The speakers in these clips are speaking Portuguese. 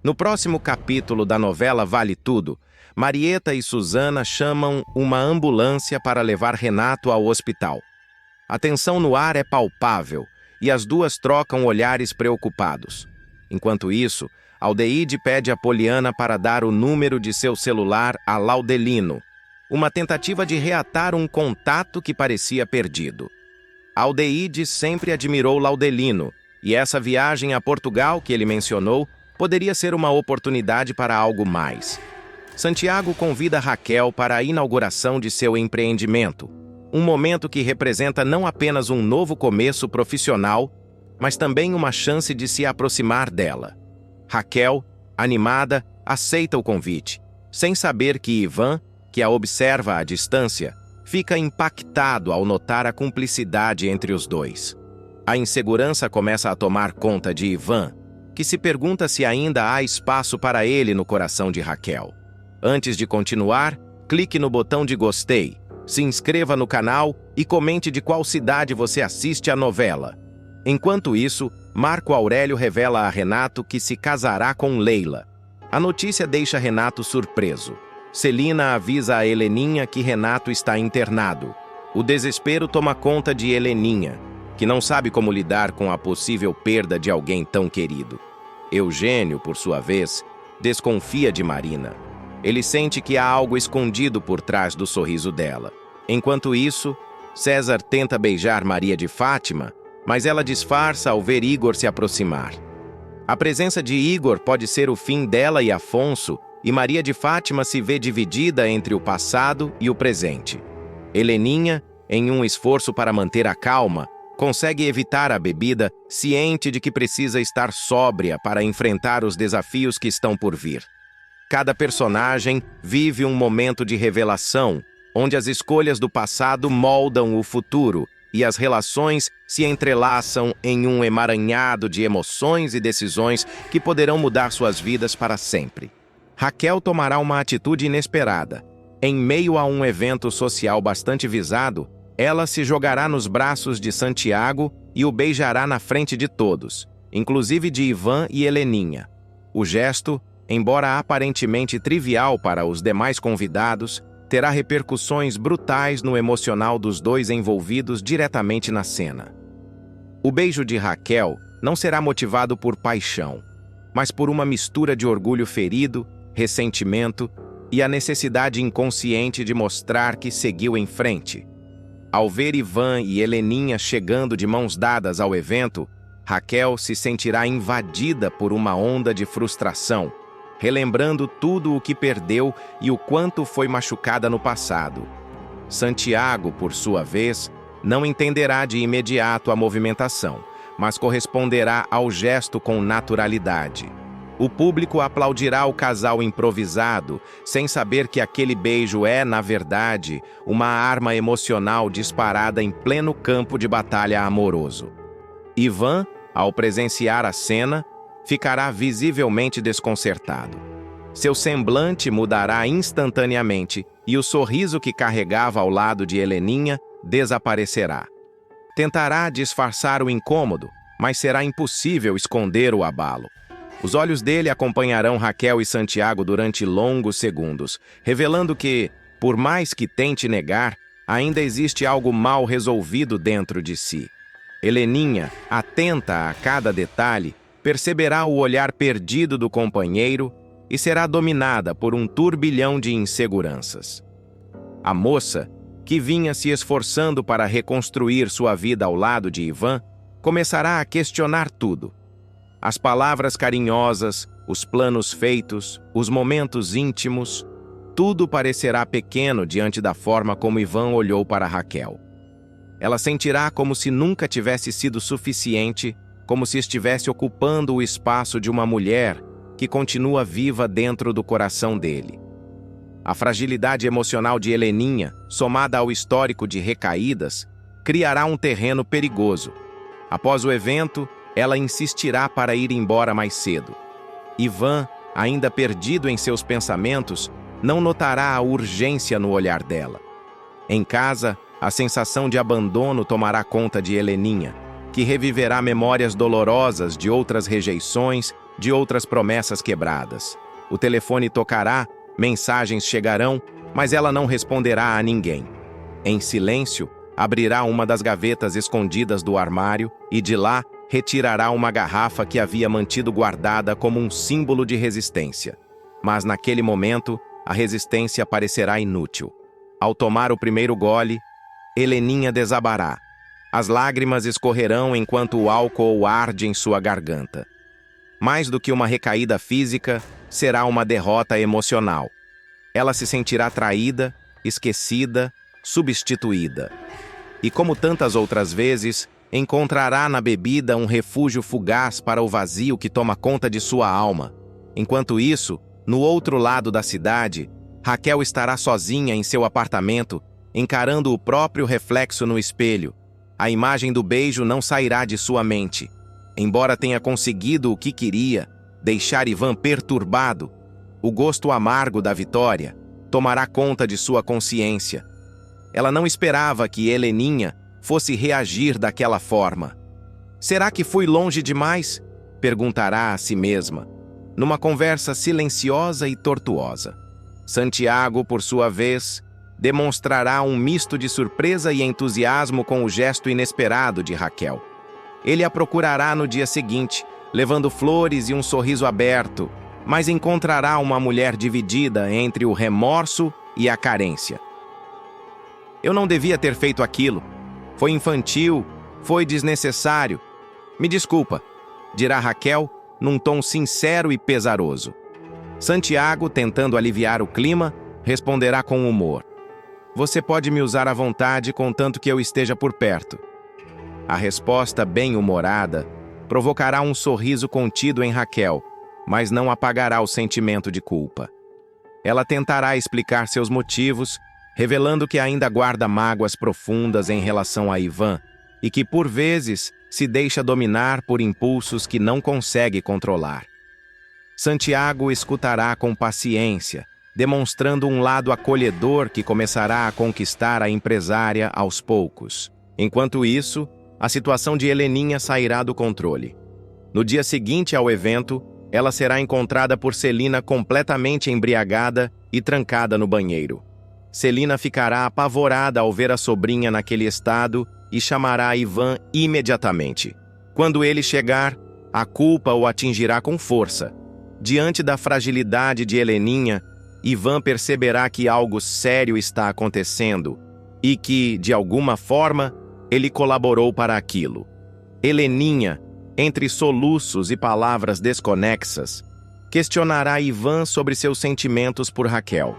No próximo capítulo da novela Vale Tudo, Marieta e Susana chamam uma ambulância para levar Renato ao hospital. A tensão no ar é palpável e as duas trocam olhares preocupados. Enquanto isso, Aldeide pede a Poliana para dar o número de seu celular a Laudelino, uma tentativa de reatar um contato que parecia perdido. Aldeide sempre admirou Laudelino, e essa viagem a Portugal que ele mencionou poderia ser uma oportunidade para algo mais. Santiago convida Raquel para a inauguração de seu empreendimento, um momento que representa não apenas um novo começo profissional, mas também uma chance de se aproximar dela. Raquel, animada, aceita o convite, sem saber que Ivan, que a observa à distância, fica impactado ao notar a cumplicidade entre os dois. A insegurança começa a tomar conta de Ivan, que se pergunta se ainda há espaço para ele no coração de Raquel. Antes de continuar, clique no botão de gostei, se inscreva no canal e comente de qual cidade você assiste a novela. Enquanto isso, Marco Aurélio revela a Renato que se casará com Leila. A notícia deixa Renato surpreso. Celina avisa a Heleninha que Renato está internado. O desespero toma conta de Heleninha, que não sabe como lidar com a possível perda de alguém tão querido. Eugênio, por sua vez, desconfia de Marina. Ele sente que há algo escondido por trás do sorriso dela. Enquanto isso, César tenta beijar Maria de Fátima, mas ela disfarça ao ver Igor se aproximar. A presença de Igor pode ser o fim dela e Afonso, e Maria de Fátima se vê dividida entre o passado e o presente. Heleninha, em um esforço para manter a calma, consegue evitar a bebida, ciente de que precisa estar sóbria para enfrentar os desafios que estão por vir. Cada personagem vive um momento de revelação, onde as escolhas do passado moldam o futuro e as relações se entrelaçam em um emaranhado de emoções e decisões que poderão mudar suas vidas para sempre. Raquel tomará uma atitude inesperada. Em meio a um evento social bastante visado, ela se jogará nos braços de Santiago e o beijará na frente de todos, inclusive de Ivan e Heleninha. O gesto, embora aparentemente trivial para os demais convidados, terá repercussões brutais no emocional dos dois envolvidos diretamente na cena. O beijo de Raquel não será motivado por paixão, mas por uma mistura de orgulho ferido, ressentimento e a necessidade inconsciente de mostrar que seguiu em frente. Ao ver Ivan e Heleninha chegando de mãos dadas ao evento, Raquel se sentirá invadida por uma onda de frustração, relembrando tudo o que perdeu e o quanto foi machucada no passado. Santiago, por sua vez, não entenderá de imediato a movimentação, mas corresponderá ao gesto com naturalidade. O público aplaudirá o casal improvisado, sem saber que aquele beijo é, na verdade, uma arma emocional disparada em pleno campo de batalha amoroso. Ivan, ao presenciar a cena, ficará visivelmente desconcertado. Seu semblante mudará instantaneamente e o sorriso que carregava ao lado de Heleninha desaparecerá. Tentará disfarçar o incômodo, mas será impossível esconder o abalo. Os olhos dele acompanharão Raquel e Santiago durante longos segundos, revelando que, por mais que tente negar, ainda existe algo mal resolvido dentro de si. Heleninha, atenta a cada detalhe, perceberá o olhar perdido do companheiro e será dominada por um turbilhão de inseguranças. A moça, que vinha se esforçando para reconstruir sua vida ao lado de Ivan, começará a questionar tudo. As palavras carinhosas, os planos feitos, os momentos íntimos, tudo parecerá pequeno diante da forma como Ivan olhou para Raquel. Ela sentirá como se nunca tivesse sido suficiente, como se estivesse ocupando o espaço de uma mulher que continua viva dentro do coração dele. A fragilidade emocional de Heleninha, somada ao histórico de recaídas, criará um terreno perigoso. Após o evento, ela insistirá para ir embora mais cedo. Ivan, ainda perdido em seus pensamentos, não notará a urgência no olhar dela. Em casa, a sensação de abandono tomará conta de Heleninha, que reviverá memórias dolorosas de outras rejeições de outras promessas quebradas. O telefone tocará, mensagens chegarão, mas ela não responderá a ninguém. Em silêncio, abrirá uma das gavetas escondidas do armário e de lá retirará uma garrafa que havia mantido guardada como um símbolo de resistência. Mas naquele momento, a resistência parecerá inútil. Ao tomar o primeiro gole, Heleninha desabará. As lágrimas escorrerão enquanto o álcool arde em sua garganta. Mais do que uma recaída física, será uma derrota emocional. Ela se sentirá traída, esquecida, substituída. E como tantas outras vezes, encontrará na bebida um refúgio fugaz para o vazio que toma conta de sua alma. Enquanto isso, no outro lado da cidade, Raquel estará sozinha em seu apartamento, encarando o próprio reflexo no espelho. A imagem do beijo não sairá de sua mente. Embora tenha conseguido o que queria, deixar Ivan perturbado, o gosto amargo da vitória tomará conta de sua consciência. Ela não esperava que Heleninha fosse reagir daquela forma. Será que fui longe demais? Perguntará a si mesma, numa conversa silenciosa e tortuosa. Santiago, por sua vez, demonstrará um misto de surpresa e entusiasmo com o gesto inesperado de Raquel. Ele a procurará no dia seguinte, levando flores e um sorriso aberto, mas encontrará uma mulher dividida entre o remorso e a carência. Eu não devia ter feito aquilo. Foi infantil, foi desnecessário. Me desculpa, dirá Raquel, num tom sincero e pesaroso. Santiago, tentando aliviar o clima, responderá com humor. Você pode me usar à vontade, contanto que eu esteja por perto. A resposta bem-humorada provocará um sorriso contido em Raquel, mas não apagará o sentimento de culpa. Ela tentará explicar seus motivos, revelando que ainda guarda mágoas profundas em relação a Ivan e que, por vezes, se deixa dominar por impulsos que não consegue controlar. Santiago escutará com paciência, demonstrando um lado acolhedor que começará a conquistar a empresária aos poucos. Enquanto isso, a situação de Heleninha sairá do controle. No dia seguinte ao evento, ela será encontrada por Celina completamente embriagada e trancada no banheiro. Celina ficará apavorada ao ver a sobrinha naquele estado e chamará Ivan imediatamente. Quando ele chegar, a culpa o atingirá com força. Diante da fragilidade de Heleninha, Ivan perceberá que algo sério está acontecendo e que, de alguma forma, ele colaborou para aquilo. Heleninha, entre soluços e palavras desconexas, questionará Ivan sobre seus sentimentos por Raquel.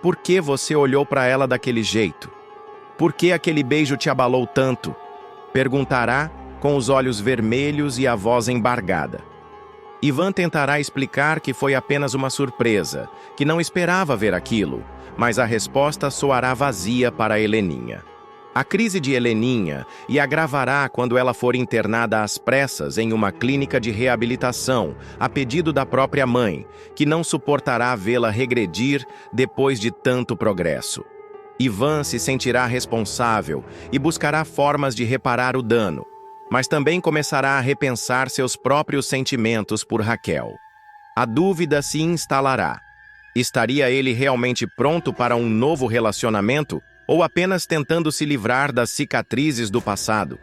Por que você olhou para ela daquele jeito? Por que aquele beijo te abalou tanto? Perguntará, com os olhos vermelhos e a voz embargada. Ivan tentará explicar que foi apenas uma surpresa, que não esperava ver aquilo, mas a resposta soará vazia para Heleninha. A crise de Heleninha e agravará quando ela for internada às pressas em uma clínica de reabilitação, a pedido da própria mãe, que não suportará vê-la regredir depois de tanto progresso. Ivan se sentirá responsável e buscará formas de reparar o dano, mas também começará a repensar seus próprios sentimentos por Raquel. A dúvida se instalará. Estaria ele realmente pronto para um novo relacionamento ou apenas tentando se livrar das cicatrizes do passado?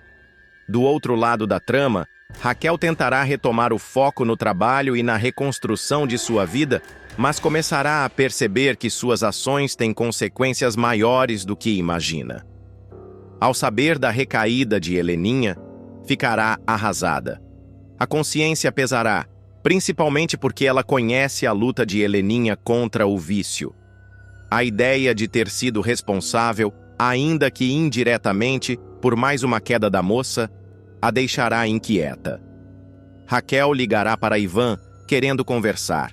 Do outro lado da trama, Raquel tentará retomar o foco no trabalho e na reconstrução de sua vida, mas começará a perceber que suas ações têm consequências maiores do que imagina. Ao saber da recaída de Heleninha, ficará arrasada. A consciência pesará, principalmente porque ela conhece a luta de Heleninha contra o vício. A ideia de ter sido responsável, ainda que indiretamente, por mais uma queda da moça, a deixará inquieta. Raquel ligará para Ivan, querendo conversar.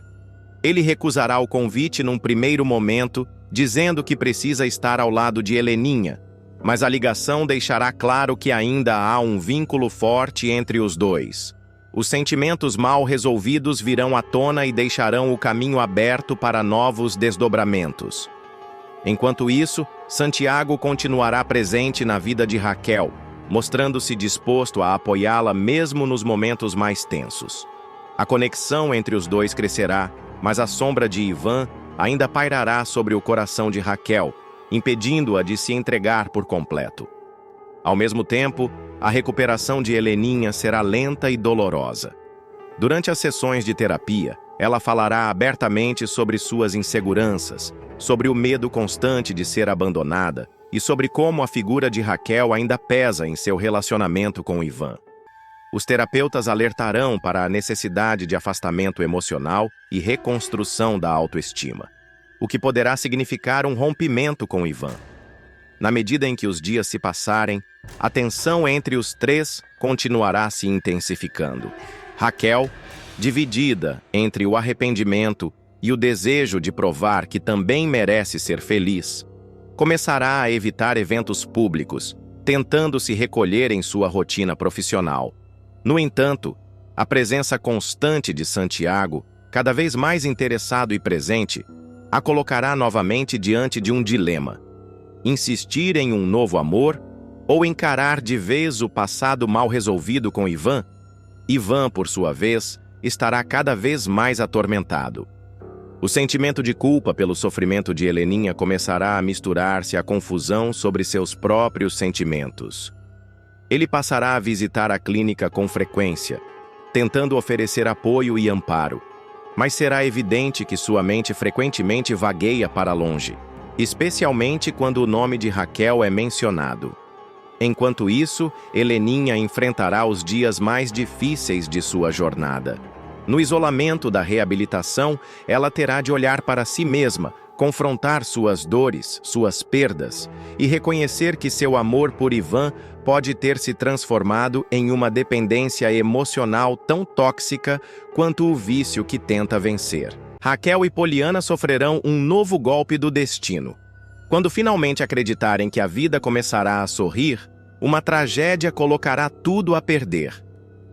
Ele recusará o convite num primeiro momento, dizendo que precisa estar ao lado de Heleninha, mas a ligação deixará claro que ainda há um vínculo forte entre os dois. Os sentimentos mal resolvidos virão à tona e deixarão o caminho aberto para novos desdobramentos. Enquanto isso, Santiago continuará presente na vida de Raquel, mostrando-se disposto a apoiá-la mesmo nos momentos mais tensos. A conexão entre os dois crescerá, mas a sombra de Ivan ainda pairará sobre o coração de Raquel, impedindo-a de se entregar por completo. Ao mesmo tempo, a recuperação de Heleninha será lenta e dolorosa. Durante as sessões de terapia, ela falará abertamente sobre suas inseguranças, sobre o medo constante de ser abandonada e sobre como a figura de Raquel ainda pesa em seu relacionamento com Ivan. Os terapeutas alertarão para a necessidade de afastamento emocional e reconstrução da autoestima, o que poderá significar um rompimento com Ivan. Na medida em que os dias se passarem, a tensão entre os três continuará se intensificando. Raquel, dividida entre o arrependimento e o desejo de provar que também merece ser feliz, começará a evitar eventos públicos, tentando se recolher em sua rotina profissional. No entanto, a presença constante de Santiago, cada vez mais interessado e presente, a colocará novamente diante de um dilema: insistir em um novo amor ou encarar de vez o passado mal resolvido com Ivan? Ivan, por sua vez, estará cada vez mais atormentado. O sentimento de culpa pelo sofrimento de Heleninha começará a misturar-se à confusão sobre seus próprios sentimentos. Ele passará a visitar a clínica com frequência, tentando oferecer apoio e amparo, mas será evidente que sua mente frequentemente vagueia para longe, especialmente quando o nome de Raquel é mencionado. Enquanto isso, Heleninha enfrentará os dias mais difíceis de sua jornada. No isolamento da reabilitação, ela terá de olhar para si mesma, confrontar suas dores, suas perdas, e reconhecer que seu amor por Ivan pode ter se transformado em uma dependência emocional tão tóxica quanto o vício que tenta vencer. Raquel e Poliana sofrerão um novo golpe do destino. Quando finalmente acreditarem que a vida começará a sorrir, uma tragédia colocará tudo a perder.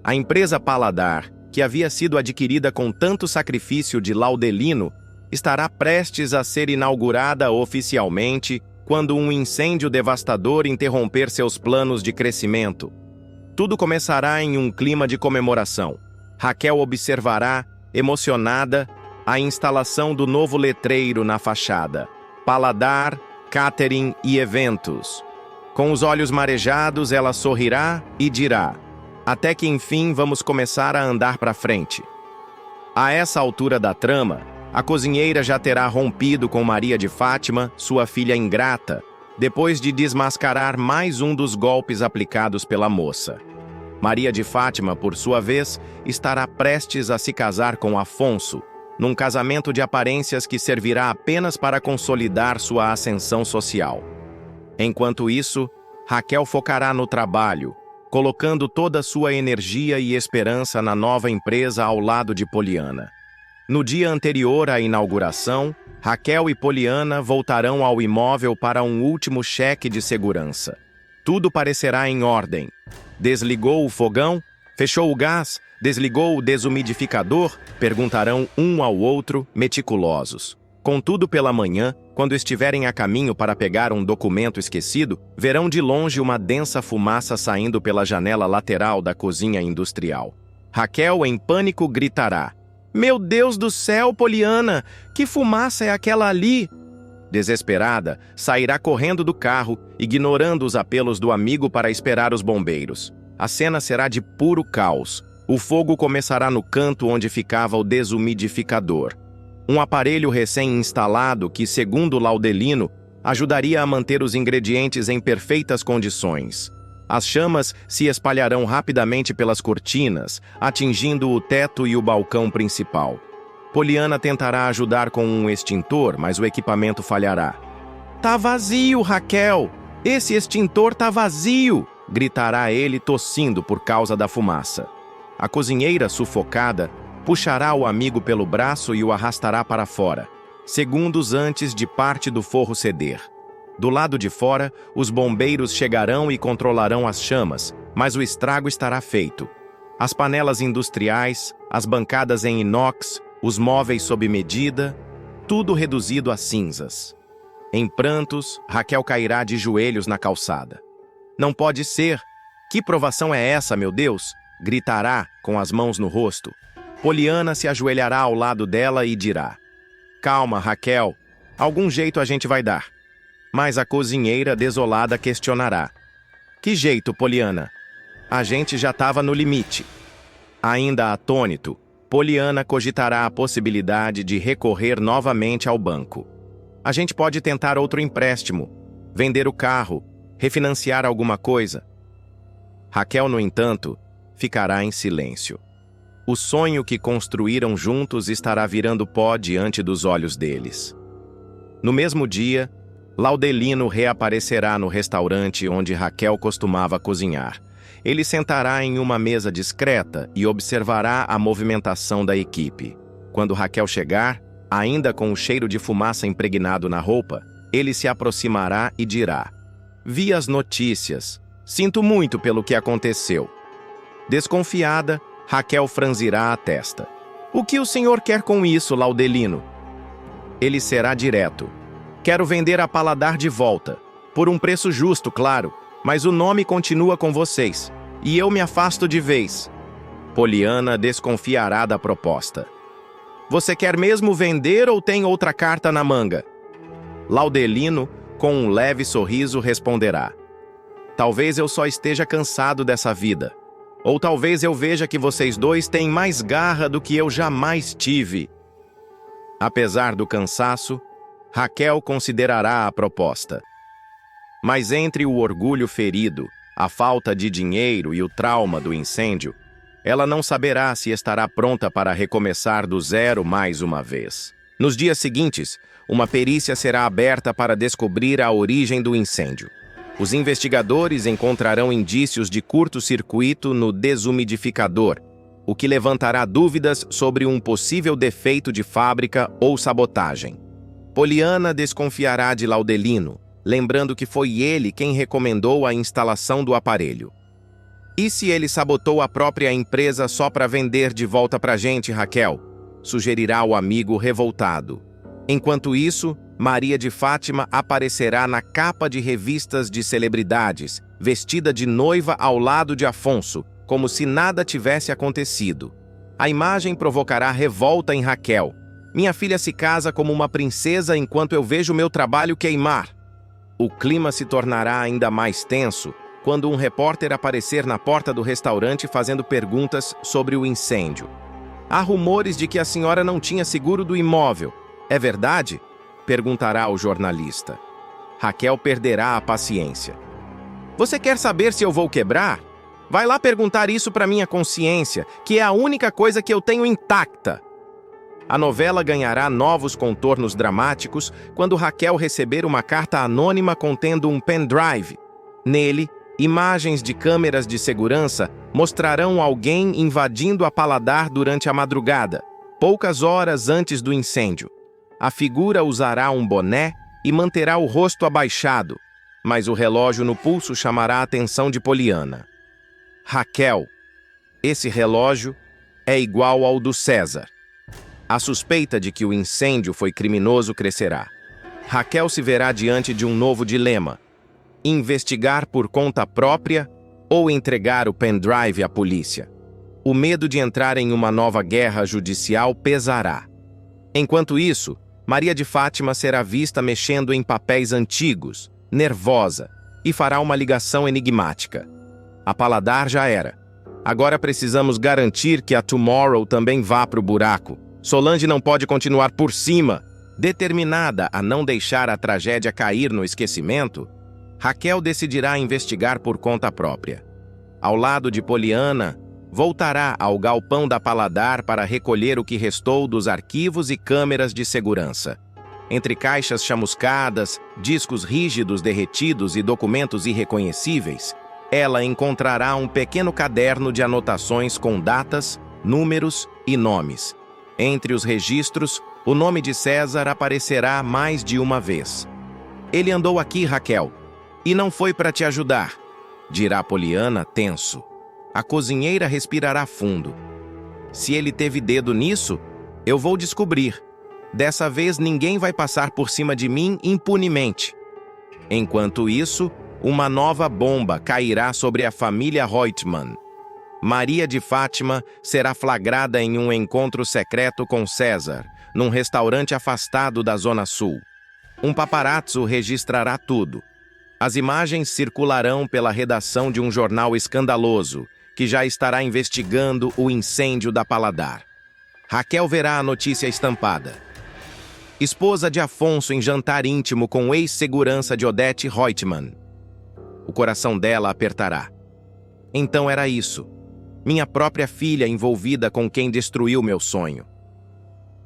A empresa Paladar, que havia sido adquirida com tanto sacrifício de Laudelino, estará prestes a ser inaugurada oficialmente quando um incêndio devastador interromper seus planos de crescimento. Tudo começará em um clima de comemoração. Raquel observará, emocionada, a instalação do novo letreiro na fachada: Paladar, Catering e Eventos. Com os olhos marejados, ela sorrirá e dirá: até que enfim vamos começar a andar para frente. A essa altura da trama, a cozinheira já terá rompido com Maria de Fátima, sua filha ingrata, depois de desmascarar mais um dos golpes aplicados pela moça. Maria de Fátima, por sua vez, estará prestes a se casar com Afonso, num casamento de aparências que servirá apenas para consolidar sua ascensão social. Enquanto isso, Raquel focará no trabalho, colocando toda sua energia e esperança na nova empresa ao lado de Poliana. No dia anterior à inauguração, Raquel e Poliana voltarão ao imóvel para um último cheque de segurança. Tudo parecerá em ordem. Desligou o fogão? Fechou o gás? Desligou o desumidificador? Perguntarão um ao outro, meticulosos. Contudo, pela manhã, quando estiverem a caminho para pegar um documento esquecido, verão de longe uma densa fumaça saindo pela janela lateral da cozinha industrial. Raquel, em pânico, gritará: "Meu Deus do céu, Poliana! Que fumaça é aquela ali?" Desesperada, sairá correndo do carro, ignorando os apelos do amigo para esperar os bombeiros. A cena será de puro caos. O fogo começará no canto onde ficava o desumidificador. Um aparelho recém-instalado que, segundo Laudelino, ajudaria a manter os ingredientes em perfeitas condições. As chamas se espalharão rapidamente pelas cortinas, atingindo o teto e o balcão principal. Poliana tentará ajudar com um extintor, mas o equipamento falhará. "Tá vazio, Raquel! Esse extintor tá vazio!" gritará ele, tossindo por causa da fumaça. A cozinheira, sufocada, puxará o amigo pelo braço e o arrastará para fora, segundos antes de parte do forro ceder. Do lado de fora, os bombeiros chegarão e controlarão as chamas, mas o estrago estará feito. As panelas industriais, as bancadas em inox, os móveis sob medida, tudo reduzido a cinzas. Em prantos, Raquel cairá de joelhos na calçada. "Não pode ser! Que provação é essa, meu Deus?" gritará com as mãos no rosto. Poliana se ajoelhará ao lado dela e dirá: "Calma, Raquel, algum jeito a gente vai dar." Mas a cozinheira desolada questionará: "Que jeito, Poliana? A gente já estava no limite." Ainda atônito, Poliana cogitará a possibilidade de recorrer novamente ao banco. "A gente pode tentar outro empréstimo, vender o carro, refinanciar alguma coisa." Raquel, no entanto, ficará em silêncio. O sonho que construíram juntos estará virando pó diante dos olhos deles. No mesmo dia, Laudelino reaparecerá no restaurante onde Raquel costumava cozinhar. Ele sentará em uma mesa discreta e observará a movimentação da equipe. Quando Raquel chegar, ainda com o cheiro de fumaça impregnado na roupa, ele se aproximará e dirá: "Vi as notícias. Sinto muito pelo que aconteceu." Desconfiada, Raquel franzirá a testa. "O que o senhor quer com isso, Laudelino?" Ele será direto. "Quero vender a Paladar de volta. Por um preço justo, claro, mas o nome continua com vocês, e eu me afasto de vez." Poliana desconfiará da proposta. "Você quer mesmo vender ou tem outra carta na manga?" Laudelino, com um leve sorriso, responderá: "Talvez eu só esteja cansado dessa vida. Ou talvez eu veja que vocês dois têm mais garra do que eu jamais tive." Apesar do cansaço, Raquel considerará a proposta. Mas entre o orgulho ferido, a falta de dinheiro e o trauma do incêndio, ela não saberá se estará pronta para recomeçar do zero mais uma vez. Nos dias seguintes, uma perícia será aberta para descobrir a origem do incêndio. Os investigadores encontrarão indícios de curto-circuito no desumidificador, o que levantará dúvidas sobre um possível defeito de fábrica ou sabotagem. Poliana desconfiará de Laudelino, lembrando que foi ele quem recomendou a instalação do aparelho. "E se ele sabotou a própria empresa só para vender de volta pra gente, Raquel?" sugerirá o amigo revoltado. Enquanto isso, Maria de Fátima aparecerá na capa de revistas de celebridades, vestida de noiva ao lado de Afonso, como se nada tivesse acontecido. A imagem provocará revolta em Raquel. "Minha filha se casa como uma princesa enquanto eu vejo meu trabalho queimar." O clima se tornará ainda mais tenso quando um repórter aparecer na porta do restaurante fazendo perguntas sobre o incêndio. "Há rumores de que a senhora não tinha seguro do imóvel. É verdade?" perguntará o jornalista. Raquel perderá a paciência. "Você quer saber se eu vou quebrar? Vai lá perguntar isso para minha consciência, que é a única coisa que eu tenho intacta." A novela ganhará novos contornos dramáticos quando Raquel receber uma carta anônima contendo um pendrive. Nele, imagens de câmeras de segurança mostrarão alguém invadindo a Paladar durante a madrugada, poucas horas antes do incêndio. A figura usará um boné e manterá o rosto abaixado, mas o relógio no pulso chamará a atenção de Poliana. "Raquel, esse relógio é igual ao do César." A suspeita de que o incêndio foi criminoso crescerá. Raquel se verá diante de um novo dilema: investigar por conta própria ou entregar o pendrive à polícia. O medo de entrar em uma nova guerra judicial pesará. Enquanto isso, Maria de Fátima será vista mexendo em papéis antigos, nervosa, e fará uma ligação enigmática. A Paladar já era. Agora precisamos garantir que a Tomorrow também vá para o buraco. Solange não pode continuar por cima. Determinada a não deixar a tragédia cair no esquecimento, Raquel decidirá investigar por conta própria. Ao lado de Poliana, voltará ao galpão da Paladar para recolher o que restou dos arquivos e câmeras de segurança. Entre caixas chamuscadas, discos rígidos derretidos e documentos irreconhecíveis, ela encontrará um pequeno caderno de anotações com datas, números e nomes. Entre os registros, o nome de César aparecerá mais de uma vez. "Ele andou aqui, Raquel, e não foi para te ajudar", dirá Poliana, tenso. A cozinheira respirará fundo. "Se ele teve dedo nisso, eu vou descobrir. Dessa vez ninguém vai passar por cima de mim impunemente." Enquanto isso, uma nova bomba cairá sobre a família Reutemann. Maria de Fátima será flagrada em um encontro secreto com César, num restaurante afastado da Zona Sul. Um paparazzo registrará tudo. As imagens circularão pela redação de um jornal escandaloso, que já estará investigando o incêndio da Paladar. Raquel verá a notícia estampada. Esposa de Afonso em jantar íntimo com ex-segurança de Odete Reutemann. O coração dela apertará. Então era isso. Minha própria filha envolvida com quem destruiu meu sonho.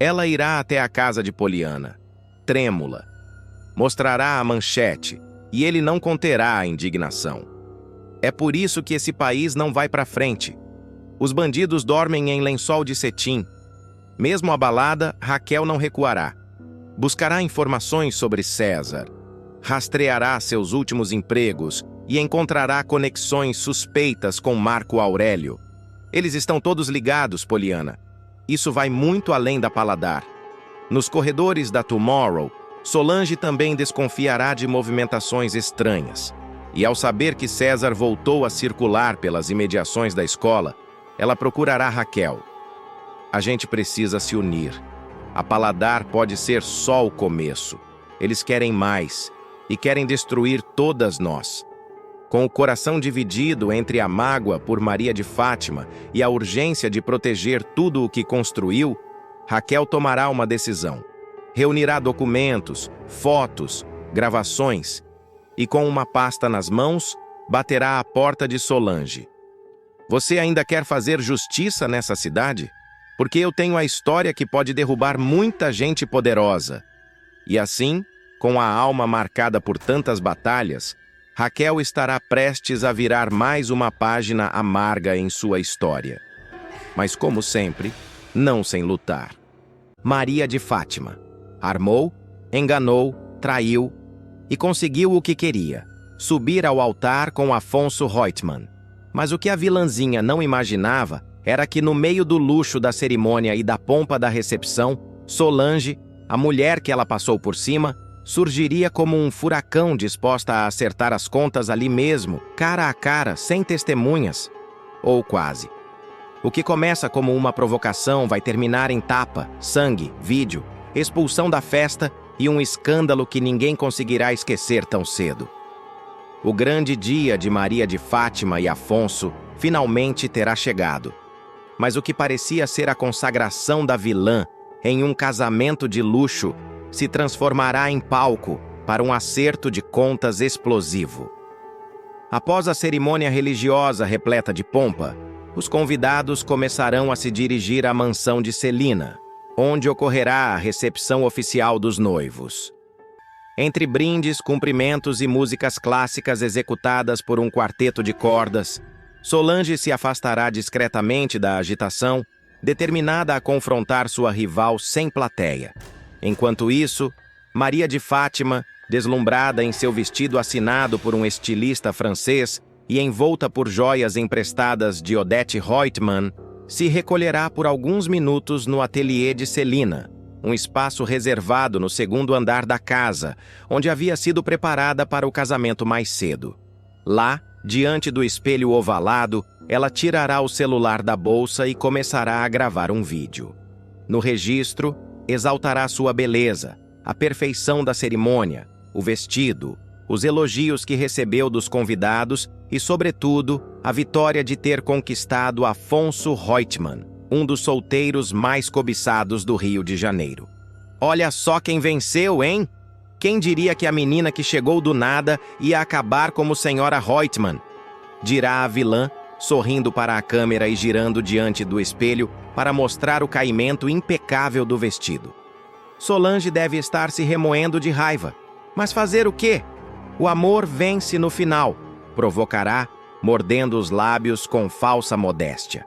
Ela irá até a casa de Poliana, trêmula. Mostrará a manchete, e ele não conterá a indignação. É por isso que esse país não vai para frente. Os bandidos dormem em lençol de cetim. Mesmo abalada, Raquel não recuará. Buscará informações sobre César. Rastreará seus últimos empregos e encontrará conexões suspeitas com Marco Aurélio. Eles estão todos ligados, Poliana. Isso vai muito além da Paladar. Nos corredores da Tomorrow, Solange também desconfiará de movimentações estranhas. E ao saber que César voltou a circular pelas imediações da escola, ela procurará Raquel. A gente precisa se unir. A Paladar pode ser só o começo. Eles querem mais e querem destruir todas nós. Com o coração dividido entre a mágoa por Maria de Fátima e a urgência de proteger tudo o que construiu, Raquel tomará uma decisão. Reunirá documentos, fotos, gravações e, com uma pasta nas mãos, baterá à porta de Solange. Você ainda quer fazer justiça nessa cidade? Porque eu tenho a história que pode derrubar muita gente poderosa. E assim, com a alma marcada por tantas batalhas, Raquel estará prestes a virar mais uma página amarga em sua história. Mas, como sempre, não sem lutar. Maria de Fátima armou, enganou, traiu e conseguiu o que queria: subir ao altar com Afonso Reutemann. Mas o que a vilãzinha não imaginava era que, no meio do luxo da cerimônia e da pompa da recepção, Solange, a mulher que ela passou por cima, surgiria como um furacão disposta a acertar as contas ali mesmo, cara a cara, sem testemunhas. Ou quase. O que começa como uma provocação vai terminar em tapa, sangue, vídeo, expulsão da festa e um escândalo que ninguém conseguirá esquecer tão cedo. O grande dia de Maria de Fátima e Afonso finalmente terá chegado. Mas o que parecia ser a consagração da vilã em um casamento de luxo se transformará em palco para um acerto de contas explosivo. Após a cerimônia religiosa repleta de pompa, os convidados começarão a se dirigir à mansão de Celina, onde ocorrerá a recepção oficial dos noivos. Entre brindes, cumprimentos e músicas clássicas executadas por um quarteto de cordas, Solange se afastará discretamente da agitação, determinada a confrontar sua rival sem plateia. Enquanto isso, Maria de Fátima, deslumbrada em seu vestido assinado por um estilista francês e envolta por joias emprestadas de Odete Reutemann, se recolherá por alguns minutos no ateliê de Celina, um espaço reservado no segundo andar da casa, onde havia sido preparada para o casamento mais cedo. Lá, diante do espelho ovalado, ela tirará o celular da bolsa e começará a gravar um vídeo. No registro, exaltará sua beleza, a perfeição da cerimônia, o vestido, os elogios que recebeu dos convidados e, sobretudo, a vitória de ter conquistado Afonso Reutemann, um dos solteiros mais cobiçados do Rio de Janeiro. Olha só quem venceu, hein? Quem diria que a menina que chegou do nada ia acabar como senhora Reutemann? Dirá a vilã, sorrindo para a câmera e girando diante do espelho para mostrar o caimento impecável do vestido. Solange deve estar se remoendo de raiva. Mas fazer o quê? O amor vence no final, provocará, mordendo os lábios com falsa modéstia.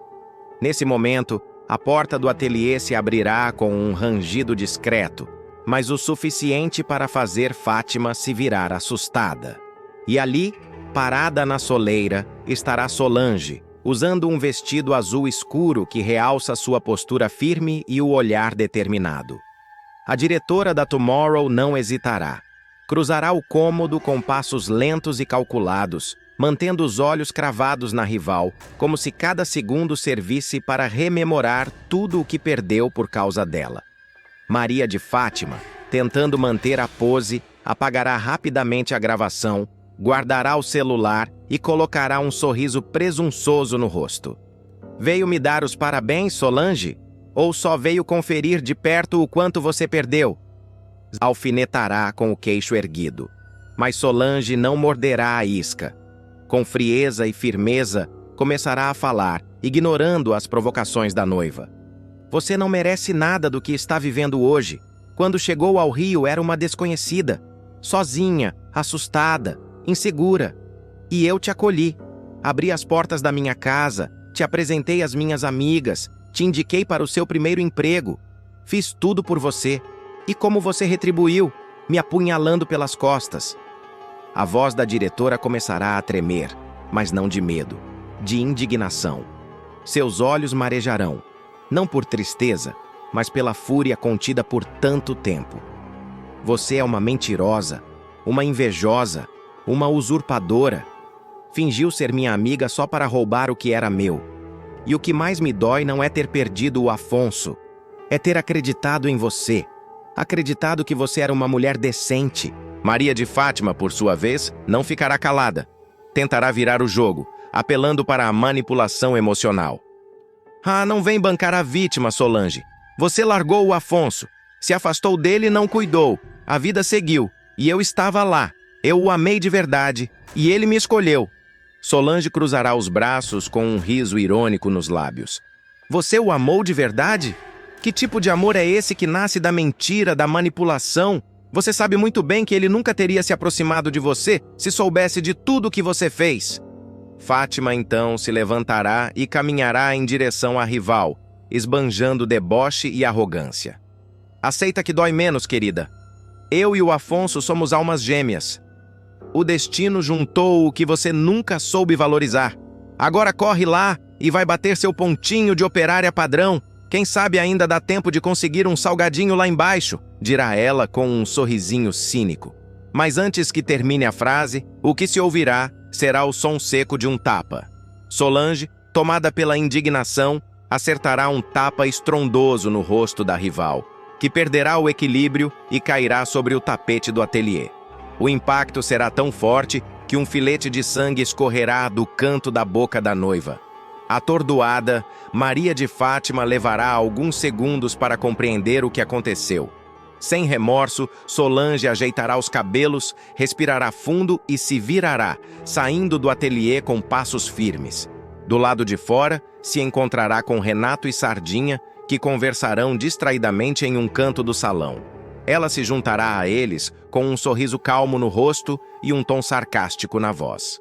Nesse momento, a porta do ateliê se abrirá com um rangido discreto, mas o suficiente para fazer Fátima se virar assustada. E ali, parada na soleira, estará Solange, usando um vestido azul escuro que realça sua postura firme e o olhar determinado. A diretora da Tomorrow não hesitará. Cruzará o cômodo com passos lentos e calculados, mantendo os olhos cravados na rival, como se cada segundo servisse para rememorar tudo o que perdeu por causa dela. Maria de Fátima, tentando manter a pose, apagará rapidamente a gravação, guardará o celular e colocará um sorriso presunçoso no rosto. Veio me dar os parabéns, Solange? Ou só veio conferir de perto o quanto você perdeu? Alfinetará com o queixo erguido. Mas Solange não morderá a isca. Com frieza e firmeza, começará a falar, ignorando as provocações da noiva. Você não merece nada do que está vivendo hoje. Quando chegou ao Rio era uma desconhecida, sozinha, assustada, insegura. E eu te acolhi. Abri as portas da minha casa, te apresentei às minhas amigas, te indiquei para o seu primeiro emprego. Fiz tudo por você. E como você retribuiu, me apunhalando pelas costas. A voz da diretora começará a tremer, mas não de medo, de indignação. Seus olhos marejarão, não por tristeza, mas pela fúria contida por tanto tempo. Você é uma mentirosa, uma invejosa, uma usurpadora. Fingiu ser minha amiga só para roubar o que era meu. E o que mais me dói não é ter perdido o Afonso, é ter acreditado em você. Acreditado que você era uma mulher decente. Maria de Fátima, por sua vez, não ficará calada. Tentará virar o jogo, apelando para a manipulação emocional. Ah, não vem bancar a vítima, Solange. Você largou o Afonso, se afastou dele e não cuidou. A vida seguiu, e eu estava lá. Eu o amei de verdade, e ele me escolheu. Solange cruzará os braços com um riso irônico nos lábios. Você o amou de verdade? Que tipo de amor é esse que nasce da mentira, da manipulação? Você sabe muito bem que ele nunca teria se aproximado de você se soubesse de tudo o que você fez. Fátima, então, se levantará e caminhará em direção à rival, esbanjando deboche e arrogância. Aceita que dói menos, querida. Eu e o Afonso somos almas gêmeas. O destino juntou o que você nunca soube valorizar. Agora corre lá e vai bater seu pontinho de operária padrão. Quem sabe ainda dá tempo de conseguir um salgadinho lá embaixo, dirá ela com um sorrisinho cínico. Mas antes que termine a frase, o que se ouvirá será o som seco de um tapa. Solange, tomada pela indignação, acertará um tapa estrondoso no rosto da rival, que perderá o equilíbrio e cairá sobre o tapete do ateliê. O impacto será tão forte que um filete de sangue escorrerá do canto da boca da noiva. Atordoada, Maria de Fátima levará alguns segundos para compreender o que aconteceu. Sem remorso, Solange ajeitará os cabelos, respirará fundo e se virará, saindo do ateliê com passos firmes. Do lado de fora, se encontrará com Renato e Sardinha, que conversarão distraidamente em um canto do salão. Ela se juntará a eles com um sorriso calmo no rosto e um tom sarcástico na voz.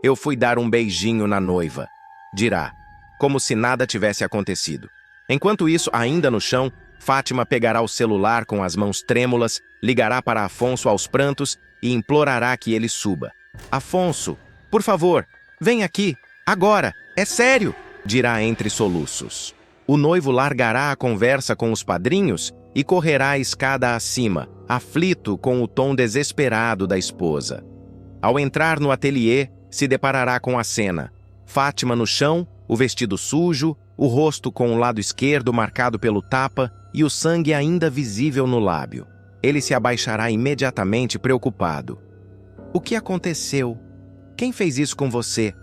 Eu fui dar um beijinho na noiva, dirá, como se nada tivesse acontecido. Enquanto isso, ainda no chão, Fátima pegará o celular com as mãos trêmulas, ligará para Afonso aos prantos e implorará que ele suba. Afonso, por favor, vem aqui, agora, é sério, dirá entre soluços. O noivo largará a conversa com os padrinhos e correrá a escada acima, aflito com o tom desesperado da esposa. Ao entrar no ateliê, se deparará com a cena. Fátima no chão, o vestido sujo, o rosto com o lado esquerdo marcado pelo tapa e o sangue ainda visível no lábio. Ele se abaixará imediatamente preocupado. O que aconteceu? Quem fez isso com você?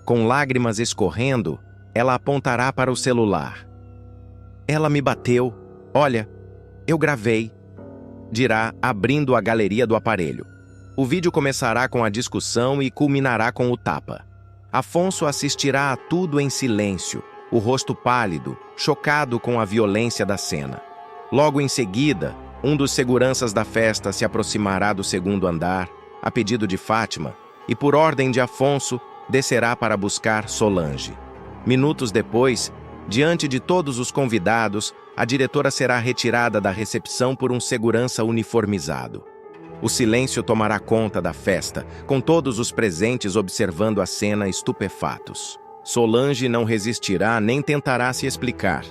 Com lágrimas escorrendo, ela apontará para o celular. Ela me bateu. Olha, eu gravei, dirá, abrindo a galeria do aparelho. O vídeo começará com a discussão e culminará com o tapa. Afonso assistirá a tudo em silêncio, o rosto pálido, chocado com a violência da cena. Logo em seguida, um dos seguranças da festa se aproximará do segundo andar, a pedido de Fátima, e por ordem de Afonso, descerá para buscar Solange. Minutos depois, diante de todos os convidados, a diretora será retirada da recepção por um segurança uniformizado. O silêncio tomará conta da festa, com todos os presentes observando a cena estupefatos. Solange não resistirá nem tentará se explicar.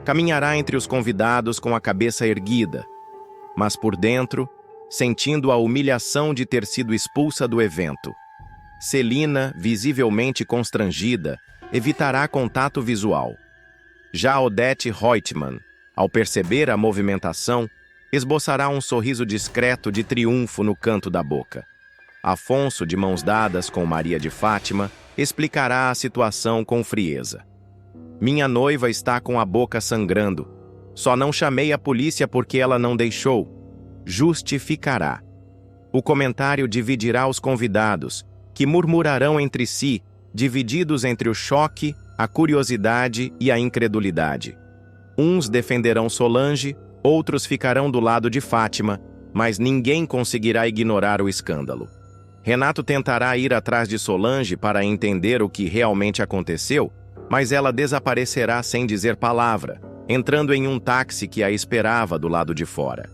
Caminhará entre os convidados com a cabeça erguida, mas por dentro, sentindo a humilhação de ter sido expulsa do evento. Celina, visivelmente constrangida, evitará contato visual. Já Odete Reutemann, ao perceber a movimentação, esboçará um sorriso discreto de triunfo no canto da boca. Afonso, de mãos dadas com Maria de Fátima, explicará a situação com frieza. Minha noiva está com a boca sangrando. Só não chamei a polícia porque ela não deixou. Justificará. O comentário dividirá os convidados, que murmurarão entre si, divididos entre o choque, a curiosidade e a incredulidade. Uns defenderão Solange, outros ficarão do lado de Fátima, mas ninguém conseguirá ignorar o escândalo. Renato tentará ir atrás de Solange para entender o que realmente aconteceu, mas ela desaparecerá sem dizer palavra, entrando em um táxi que a esperava do lado de fora.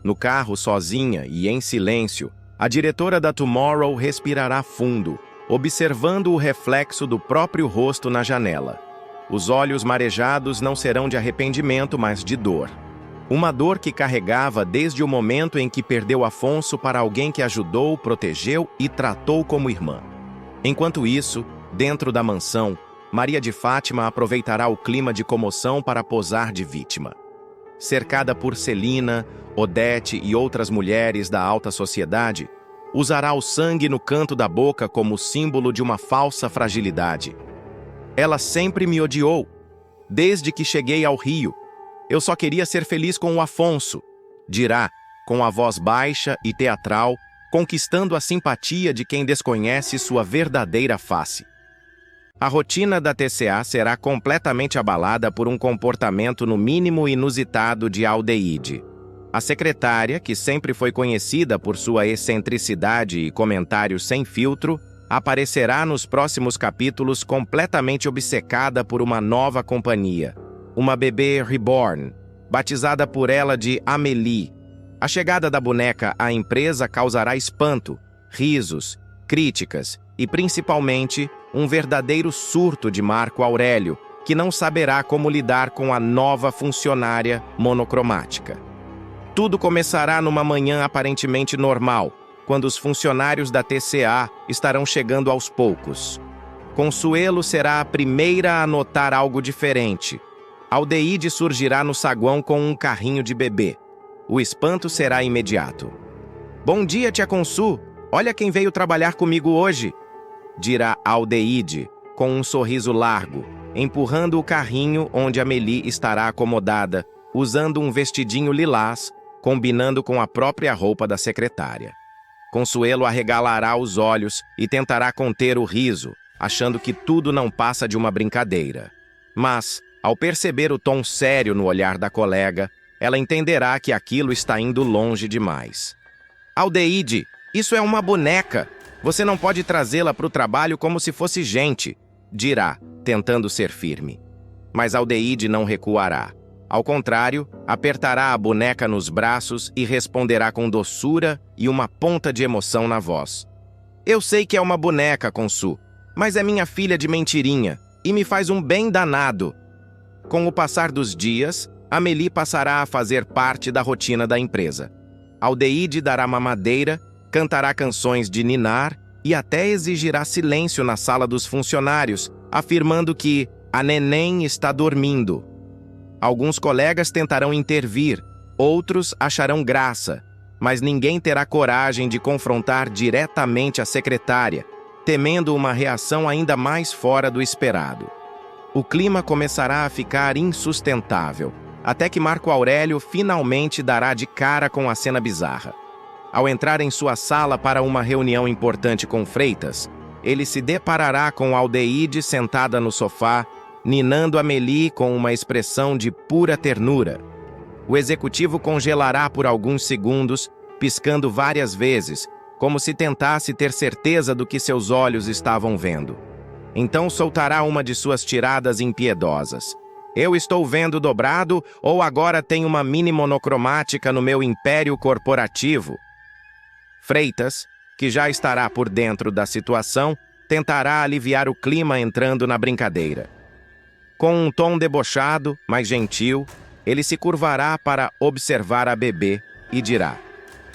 No carro, sozinha e em silêncio, a diretora da Tomorrow respirará fundo, observando o reflexo do próprio rosto na janela. Os olhos marejados não serão de arrependimento, mas de dor. Uma dor que carregava desde o momento em que perdeu Afonso para alguém que ajudou, protegeu e tratou como irmã. Enquanto isso, dentro da mansão, Maria de Fátima aproveitará o clima de comoção para posar de vítima. Cercada por Celina, Odete e outras mulheres da alta sociedade, usará o sangue no canto da boca como símbolo de uma falsa fragilidade. Ela sempre me odiou, desde que cheguei ao Rio. Eu só queria ser feliz com o Afonso, dirá, com a voz baixa e teatral, conquistando a simpatia de quem desconhece sua verdadeira face. A rotina da TCA será completamente abalada por um comportamento no mínimo inusitado de Aldeide. A secretária, que sempre foi conhecida por sua excentricidade e comentários sem filtro, aparecerá nos próximos capítulos completamente obcecada por uma nova companhia, uma bebê reborn, batizada por ela de Amélie. A chegada da boneca à empresa causará espanto, risos, críticas e, principalmente, um verdadeiro surto de Marco Aurélio, que não saberá como lidar com a nova funcionária monocromática. Tudo começará numa manhã aparentemente normal, quando os funcionários da TCA estarão chegando aos poucos. Consuelo será a primeira a notar algo diferente. Aldeide surgirá no saguão com um carrinho de bebê. O espanto será imediato. "Bom dia, tia Consu! Olha quem veio trabalhar comigo hoje!" dirá Aldeide, com um sorriso largo, empurrando o carrinho onde Amélie estará acomodada, usando um vestidinho lilás, combinando com a própria roupa da secretária. Consuelo arregalará os olhos e tentará conter o riso, achando que tudo não passa de uma brincadeira. Mas, ao perceber o tom sério no olhar da colega, ela entenderá que aquilo está indo longe demais. "Aldeide, isso é uma boneca. Você não pode trazê-la para o trabalho como se fosse gente", dirá, tentando ser firme. Mas Aldeide não recuará. Ao contrário, apertará a boneca nos braços e responderá com doçura e uma ponta de emoção na voz. "Eu sei que é uma boneca, Consu, mas é minha filha de mentirinha e me faz um bem danado." Com o passar dos dias, Amélie passará a fazer parte da rotina da empresa. Aldeide dará mamadeira, cantará canções de ninar e até exigirá silêncio na sala dos funcionários, afirmando que a neném está dormindo. Alguns colegas tentarão intervir, outros acharão graça, mas ninguém terá coragem de confrontar diretamente a secretária, temendo uma reação ainda mais fora do esperado. O clima começará a ficar insustentável, até que Marco Aurélio finalmente dará de cara com a cena bizarra. Ao entrar em sua sala para uma reunião importante com Freitas, ele se deparará com Aldeide sentada no sofá, ninando Amélie com uma expressão de pura ternura. O executivo congelará por alguns segundos, piscando várias vezes, como se tentasse ter certeza do que seus olhos estavam vendo. Então soltará uma de suas tiradas impiedosas. "Eu estou vendo dobrado ou agora tenho uma mini monocromática no meu império corporativo?" Freitas, que já estará por dentro da situação, tentará aliviar o clima entrando na brincadeira. Com um tom debochado, mas gentil, ele se curvará para observar a bebê e dirá: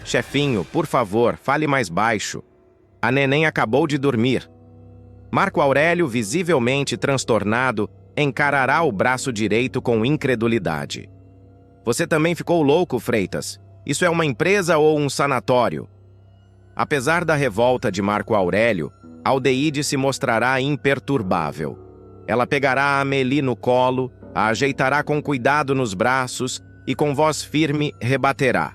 "Chefinho, por favor, fale mais baixo." A neném acabou de dormir. Marco Aurélio, visivelmente transtornado, encarará o braço direito com incredulidade. Você também ficou louco, Freitas? Isso é uma empresa ou um sanatório? Apesar da revolta de Marco Aurélio, Aldeide se mostrará imperturbável. Ela pegará a Amélie no colo, a ajeitará com cuidado nos braços e com voz firme rebaterá.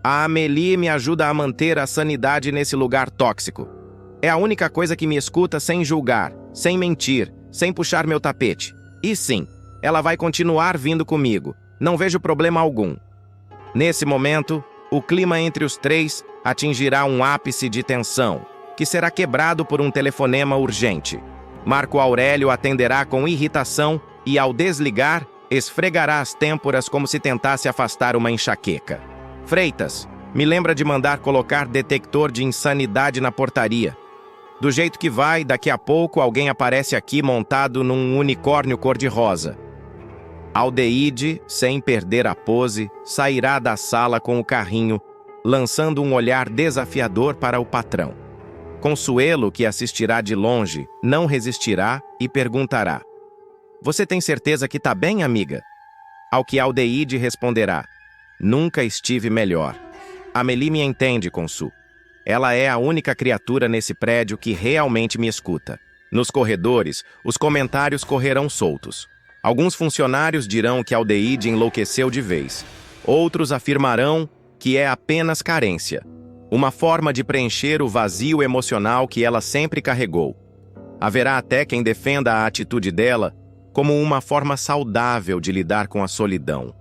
A Amélie me ajuda a manter a sanidade nesse lugar tóxico. É a única coisa que me escuta sem julgar, sem mentir, sem puxar meu tapete. E sim, ela vai continuar vindo comigo. Não vejo problema algum. Nesse momento, o clima entre os três atingirá um ápice de tensão, que será quebrado por um telefonema urgente. Marco Aurélio atenderá com irritação e, ao desligar, esfregará as têmporas como se tentasse afastar uma enxaqueca. Freitas, me lembra de mandar colocar detector de insanidade na portaria. Do jeito que vai, daqui a pouco alguém aparece aqui montado num unicórnio cor-de-rosa. Aldeide, sem perder a pose, sairá da sala com o carrinho, lançando um olhar desafiador para o patrão. Consuelo, que assistirá de longe, não resistirá e perguntará: "Você tem certeza que tá bem, amiga?" Ao que Aldeide responderá: "Nunca estive melhor. Amélie me entende, Consu. Ela é a única criatura nesse prédio que realmente me escuta." Nos corredores, os comentários correrão soltos. Alguns funcionários dirão que Aldeide enlouqueceu de vez. Outros afirmarão que é apenas carência, uma forma de preencher o vazio emocional que ela sempre carregou. Haverá até quem defenda a atitude dela como uma forma saudável de lidar com a solidão.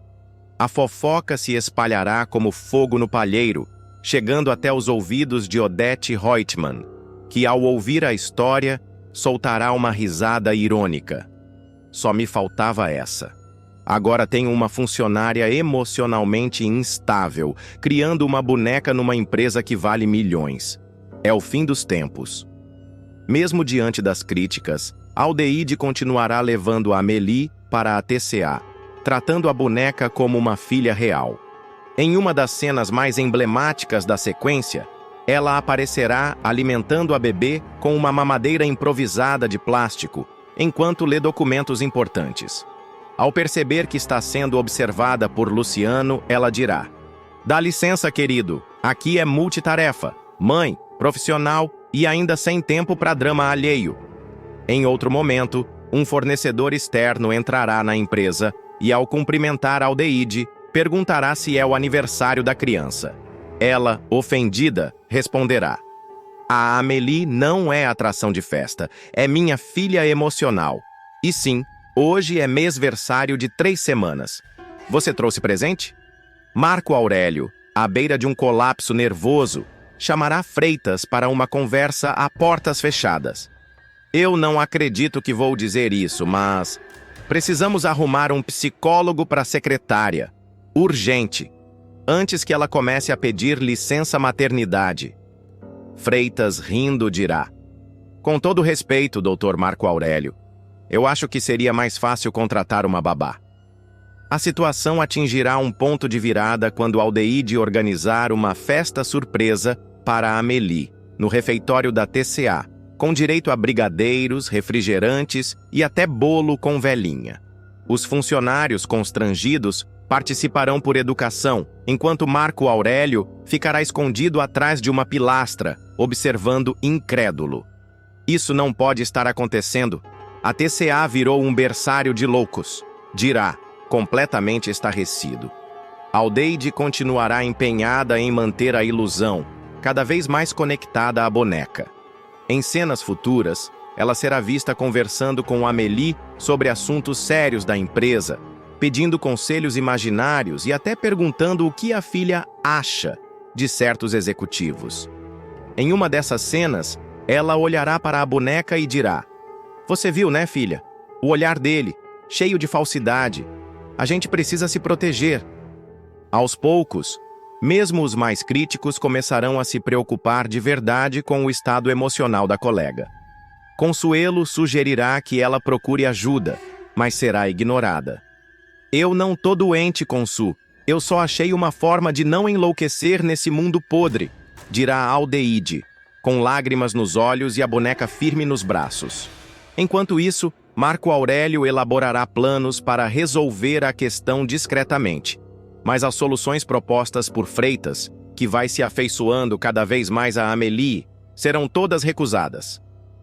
A fofoca se espalhará como fogo no palheiro, chegando até os ouvidos de Odete Reutemann, que, ao ouvir a história, soltará uma risada irônica. Só me faltava essa. Agora tenho uma funcionária emocionalmente instável, criando uma boneca numa empresa que vale milhões. É o fim dos tempos. Mesmo diante das críticas, Aldeide continuará levando a Amélie para a TCA, tratando a boneca como uma filha real. Em uma das cenas mais emblemáticas da sequência, ela aparecerá alimentando a bebê com uma mamadeira improvisada de plástico, enquanto lê documentos importantes. Ao perceber que está sendo observada por Luciano, ela dirá: "Dá licença, querido, aqui é multitarefa, mãe, profissional e ainda sem tempo para drama alheio." Em outro momento, um fornecedor externo entrará na empresa e, ao cumprimentar Aldeide, perguntará se é o aniversário da criança. Ela, ofendida, responderá: "A Amélie não é atração de festa, é minha filha emocional. E sim, hoje é mêsversário de 3 semanas. Você trouxe presente?" Marco Aurélio, à beira de um colapso nervoso, chamará Freitas para uma conversa a portas fechadas. "Eu não acredito que vou dizer isso, mas precisamos arrumar um psicólogo para a secretária. Urgente. Antes que ela comece a pedir licença maternidade." Freitas, rindo, dirá: "Com todo respeito, Dr. Marco Aurélio, eu acho que seria mais fácil contratar uma babá." A situação atingirá um ponto de virada quando Aldeide organizar uma festa surpresa para a Amélie, no refeitório da TCA, com direito a brigadeiros, refrigerantes e até bolo com velhinha. Os funcionários constrangidos participarão por educação, enquanto Marco Aurélio ficará escondido atrás de uma pilastra, observando incrédulo. "Isso não pode estar acontecendo. A TCA virou um berçário de loucos", dirá, completamente estarrecido. Aldeide continuará empenhada em manter a ilusão, cada vez mais conectada à boneca. Em cenas futuras, ela será vista conversando com Amélie sobre assuntos sérios da empresa, pedindo conselhos imaginários e até perguntando o que a filha acha de certos executivos. Em uma dessas cenas, ela olhará para a boneca e dirá: "Você viu, né, filha? O olhar dele, cheio de falsidade. A gente precisa se proteger." Aos poucos, mesmo os mais críticos começarão a se preocupar de verdade com o estado emocional da colega. Consuelo sugerirá que ela procure ajuda, mas será ignorada. "Eu não tô doente, Consu. Eu só achei uma forma de não enlouquecer nesse mundo podre", dirá Aldeide. com lágrimas nos olhos e a boneca firme nos braços. Enquanto isso, Marco Aurélio elaborará planos para resolver a questão discretamente. Mas as soluções propostas por Freitas, que vai se afeiçoando cada vez mais a Amélie, serão todas recusadas.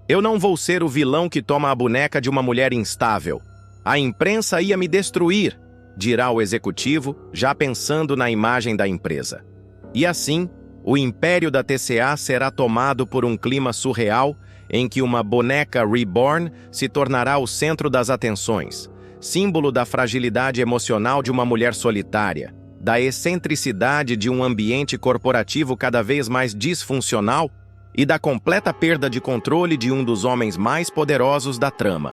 Eu não vou ser o vilão que toma a boneca de uma mulher instável. A imprensa ia me destruir, dirá o executivo, já pensando na imagem da empresa. E assim, o império da TCA será tomado por um clima surreal em que uma boneca reborn se tornará o centro das atenções, símbolo da fragilidade emocional de uma mulher solitária, da excentricidade de um ambiente corporativo cada vez mais disfuncional e da completa perda de controle de um dos homens mais poderosos da trama.